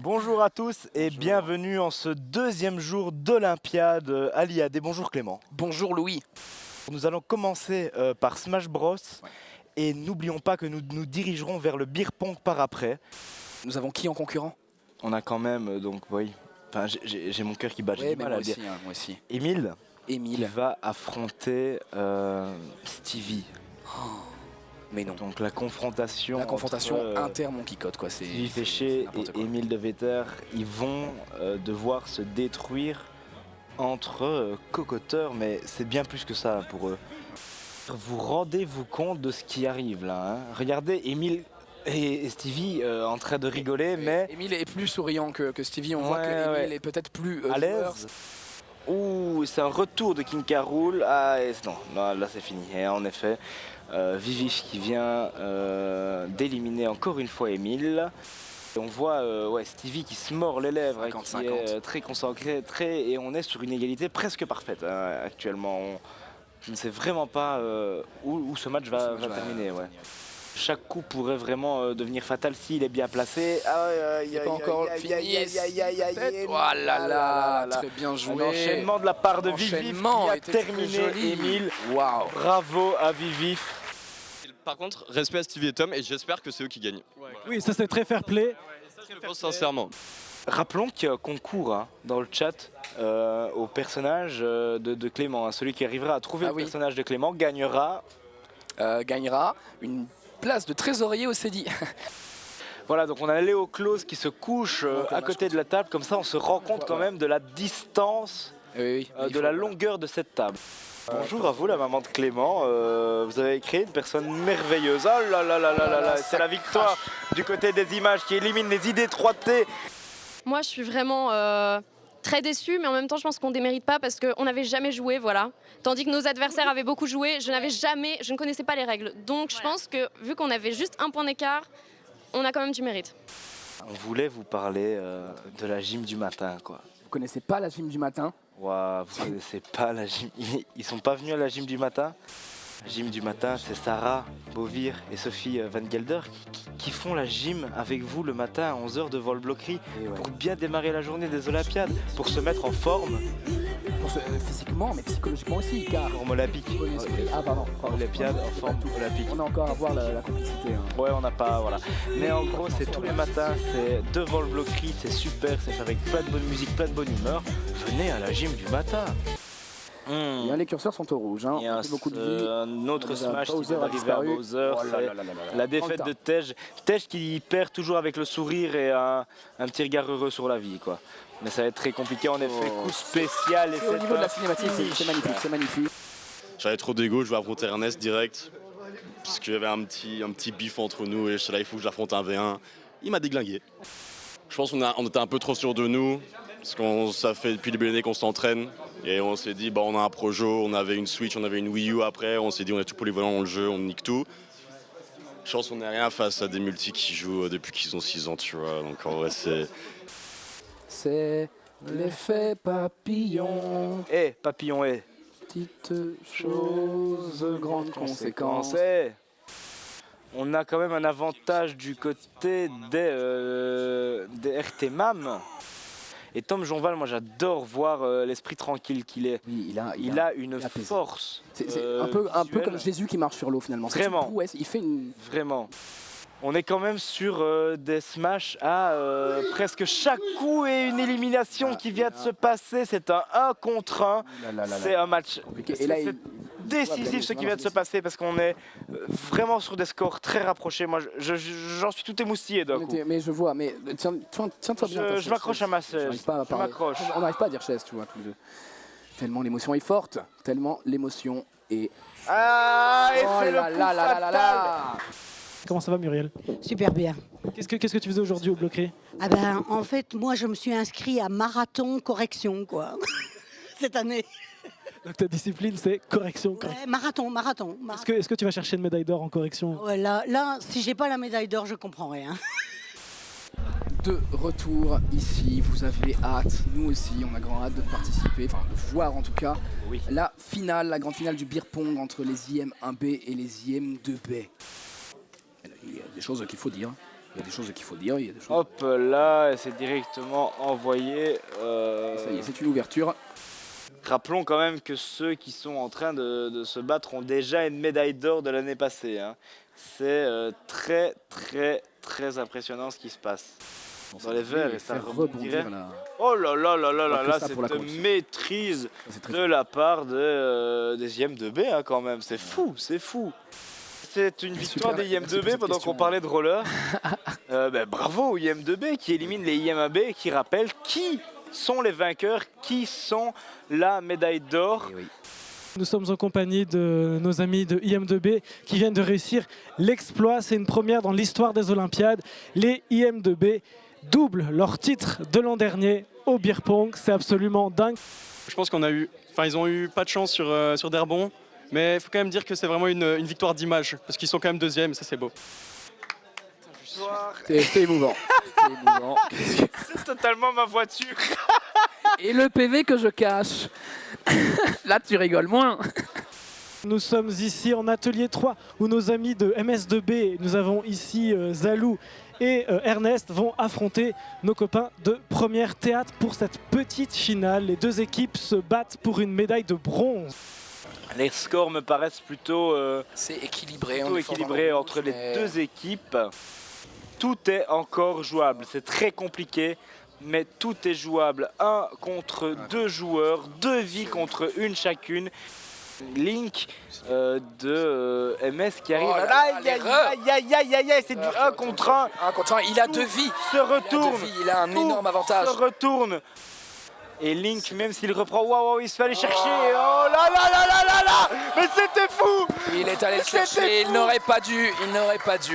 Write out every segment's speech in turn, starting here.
Bonjour à tous et bienvenue en ce deuxième jour d'Olympiade à l'IAD. Bonjour Clément. Bonjour Louis. Nous allons commencer par Smash Bros. Et n'oublions pas que nous nous dirigerons vers le beer pong par après. Nous avons qui en concurrent? On a quand même, donc oui, enfin, j'ai mon cœur qui bat, j'ai du mal à le dire. Moi aussi. Émile Émile. va affronter Stevie. Mais non. Donc la confrontation Entre, inter-monkey code quoi. C'est Stevie Féché et Émile De Vetter, ils vont devoir se détruire entre cocoteurs, mais c'est bien plus que ça pour eux. Vous rendez-vous compte de ce qui arrive là, hein? Regardez Émile et Stevie en train de rigoler, mais Émile est plus souriant que Stevie. On voit que Émile est peut-être plus à l'aise. Ouh, c'est un retour de King K. Rool. Ah non, là c'est fini. Et en effet, Vivif qui vient d'éliminer encore une fois Émile. Et on voit Stevie qui se mord les lèvres, 50, qui est très concentré, et on est sur une égalité presque parfaite actuellement. Je ne sais vraiment pas où ce match va terminer. Ouais. Chaque coup pourrait vraiment devenir fatal s'il est bien placé. C'est pas encore fini. Oh là là, très bien joué. L'enchaînement de la part de Vivif qui a terminé Émile. Waouh. Bravo à Vivif. Par contre, respect à Stevie et Tom et j'espère que c'est eux qui gagnent. Oui, ça c'est très fair play. Je le pense sincèrement. Rappelons qu'il y a un concours dans le chat au personnage de Clément. Hein. Celui qui arrivera à trouver le personnage de Clément gagnera une place de trésorier au CEDI. Voilà, donc on a Léo Close qui se couche à côté de la table. Comme ça, on se rend compte quand même de la distance, de la longueur de cette table. Bonjour à vous, la maman de Clément. Vous avez créé une personne merveilleuse. Oh là là là là là là, c'est la victoire du côté des images qui élimine les idées 3T. Moi, je suis vraiment très déçue, mais en même temps, je pense qu'on ne démérite pas parce qu'on n'avait jamais joué, voilà. Tandis que nos adversaires avaient beaucoup joué, je ne connaissais pas les règles. Donc, je pense que vu qu'on avait juste un point d'écart, on a quand même du mérite. On voulait vous parler de la gym du matin, quoi. Vous connaissez pas la gym du matin? Waouh, vous connaissez pas la gym. Ils sont pas venus à la gym du matin? La gym du matin, c'est Sarah Bovir et Sophie Van Gelder qui font la gym avec vous le matin à 11h devant le bloquerie pour bien démarrer la journée des Olympiades, pour se mettre en forme. Physiquement, mais psychologiquement aussi, car... Forme olympique. Ah pardon. Olympiade en forme olympique. On a encore à voir la complicité. Hein. Ouais, on n'a pas, voilà. Mais en gros, c'est tous les matins, c'est devant le bloquerie, c'est super, c'est fait avec plein de bonne musique, plein de bonne humeur. Venez à la gym du matin. Bien, les curseurs sont au rouge. Hein. Il y a beaucoup de vie. un autre smash qui Bowser va arriver à Bowser. La défaite de Tej. Tej qui perd toujours avec le sourire et un petit regard heureux sur la vie, quoi. Mais ça va être très compliqué en effet. Coup spécial. Et au niveau de la cinématique, c'est magnifique, c'est magnifique. J'avais trop d'ego, je vais affronter Ernest direct. Parce qu'il y avait un petit bif entre nous et je suis là, il faut que j'affronte un V1. Il m'a déglingué. Je pense qu'on était un peu trop sûr de nous. Parce que ça fait depuis le début de l'année qu'on s'entraîne. Et on s'est dit, on a un Projo, on avait une Switch, on avait une Wii U après. On s'est dit, on est tout polyvalent dans le jeu, on nique tout. Je pense qu'on n'est rien face à des multis qui jouent depuis qu'ils ont 6 ans, tu vois. Donc en vrai, c'est l'effet papillon. Papillon, Petite chose, grande conséquence. On a quand même un avantage du côté des RT-MAM. Et Tom Jonval, moi j'adore voir l'esprit tranquille qu'il est. Oui, il a une force. C'est un peu comme Jésus qui marche sur l'eau finalement. Vraiment. Prouesse, il fait une... Vraiment. On est quand même sur des smash à presque chaque coup et une élimination qui vient de se passer. C'est un 1 contre 1. C'est un match décisif ce qui vient de se passer parce qu'on est vraiment sur des scores très rapprochés. Moi j'en suis tout émoustillé d'un coup. Mais je vois, mais tiens-toi bien. Je m'accroche à ma chaise. Je m'accroche. On n'arrive pas à dire chaise, tu vois, tous les deux. Tellement l'émotion est forte, tellement l'émotion est... Ah, et c'est le coup fatal. Comment ça va Muriel? Super bien. Qu'est-ce que tu faisais aujourd'hui au bloquerie? Ah ben, en fait, moi, je me suis inscrit à marathon correction, quoi, cette année. Donc ta discipline, c'est correction. Ouais, marathon. Est-ce que tu vas chercher une médaille d'or en correction? Ouais, là, si j'ai pas la médaille d'or, je comprends rien. De retour ici, vous avez hâte, nous aussi, on a grand hâte de participer, enfin de voir en tout cas, la finale, la grande finale du beer pong entre les IM 1B et les IM 2B. Il y a des choses qu'il faut dire. Il y a des choses qu'il faut dire, il y a des choses... Hop là, c'est directement envoyé. Ça y est, c'est une ouverture. Rappelons quand même que ceux qui sont en train de se battre ont déjà une médaille d'or de l'année passée. Hein. C'est très impressionnant ce qui se passe. Dans les verts, et ça rebondirait. Oh là là là là là là, cette maîtrise de la part des IM2B hein, quand même. C'est fou, c'est fou. C'est une victoire des IM2B pendant qu'on parlait de roller. Bravo aux IM2B qui éliminent les IMAB et qui rappellent qui sont les vainqueurs, qui sont la médaille d'or. Nous sommes en compagnie de nos amis de IM2B qui viennent de réussir l'exploit. C'est une première dans l'histoire des Olympiades. Les IM2B doublent leur titre de l'an dernier au beer pong. C'est absolument dingue. Je pense ils ont eu pas de chance sur des rebonds, mais il faut quand même dire que c'est vraiment une victoire d'image parce qu'ils sont quand même deuxième, ça c'est beau. C'était émouvant. C'est totalement ma voiture. Et le PV que je cache. Là, tu rigoles moins. Nous sommes ici en atelier 3 où nos amis de MS2B, nous avons ici Zalou et Ernest, vont affronter nos copains de Première Théâtre pour cette petite finale. Les deux équipes se battent pour une médaille de bronze. Les scores me paraissent plutôt équilibré entre les deux équipes. Tout est encore jouable, c'est très compliqué, mais tout est jouable. 1 contre 2 joueurs, 2 vies contre une chacune. Link de MS qui arrive. Aïe, c'est du 1 contre 1. 1 contre 1, il a 2 vies. Se retourne. Il a un énorme avantage. Se retourne. Et Link, même s'il reprend, waouh, il se fait aller chercher. Oh là là là là là là. Mais c'était fou. Il est allé le chercher, il n'aurait pas dû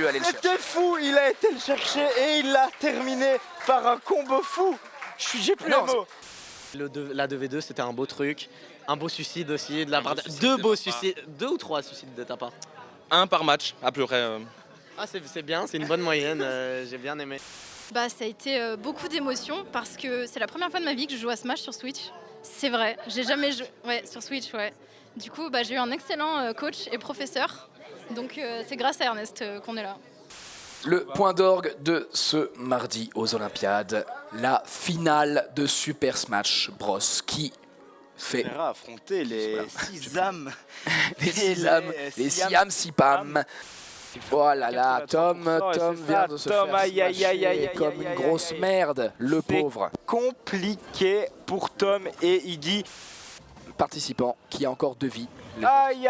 aller le chercher. C'était fou, il a été le chercher et il l'a terminé par un combo fou. J'ai plus les mots. La 2v2, c'était un beau truc. Un beau suicide aussi de la part de... Deux beaux suicides, 2 ou 3 suicides de ta part? 1 par match, à peu près. Ah, c'est bien, c'est une bonne moyenne, j'ai bien aimé. Ça a été beaucoup d'émotions parce que c'est la première fois de ma vie que je joue à Smash sur Switch. C'est vrai, j'ai jamais joué sur Switch, ouais. Du coup, j'ai eu un excellent coach et professeur. Donc c'est grâce à Ernest qu'on est là. Le point d'orgue de ce mardi aux Olympiades, la finale de Super Smash Bros. Qui fait... On verra affronter les 6 âmes. les Siam Sipam. Oh là là, Tom vient de se faire smasher comme une grosse merde, le pauvre. Compliqué pour Tom et Iggy. Participant qui a encore 2 vies. Aïe,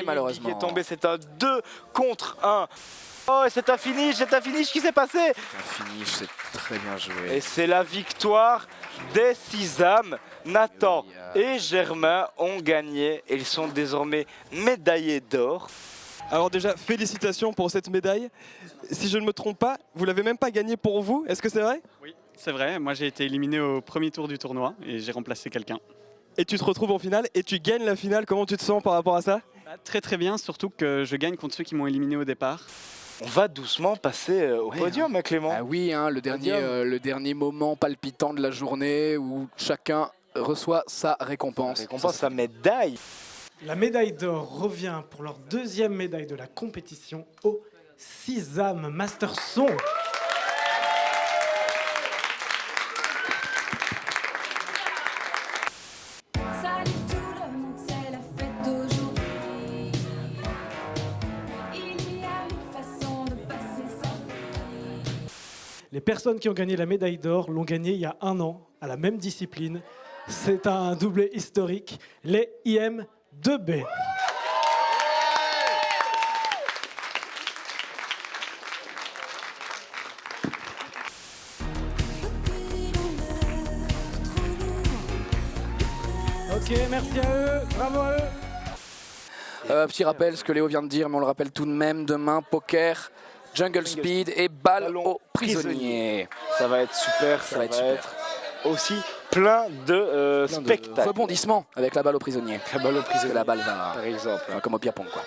malheureusement. Qui est tombé, c'est un 2 contre 1. Oh, c'est un finish, qui s'est passé? Un finish, c'est très bien joué. Et c'est la victoire des 6 âmes. Nathan et Germain ont gagné et ils sont désormais médaillés d'or. Alors déjà, félicitations pour cette médaille. Si je ne me trompe pas, vous l'avez même pas gagnée pour vous, est-ce que c'est vrai? Oui, c'est vrai. Moi, j'ai été éliminé au premier tour du tournoi et j'ai remplacé quelqu'un. Et tu te retrouves en finale et tu gagnes la finale. Comment tu te sens par rapport à ça? Très bien, surtout que je gagne contre ceux qui m'ont éliminé au départ. On va doucement passer au podium, hein, Clément. Ah oui, hein, le dernier moment palpitant de la journée où chacun reçoit sa récompense. Sa médaille. La médaille d'or revient pour leur 2e médaille de la compétition aux 6 âmes Master Son. Salut tout le monde, c'est la fête d'aujourd'hui. Il y a 1000 façons de passer sa vie. Les personnes qui ont gagné la médaille d'or l'ont gagnée il y a 1 an à la même discipline. C'est un doublé historique, les IM2B. Ok, merci à eux, bravo à eux. Petit rappel, ce que Léo vient de dire, mais on le rappelle tout de même, demain, poker, jungle speed et balle aux prisonniers. Ça va être super, ça va être aussi plein de spectacles. Rebondissement avec la balle aux prisonniers. La balle aux prisonniers. La balle va, par exemple. comme au Pierre-Pong, quoi.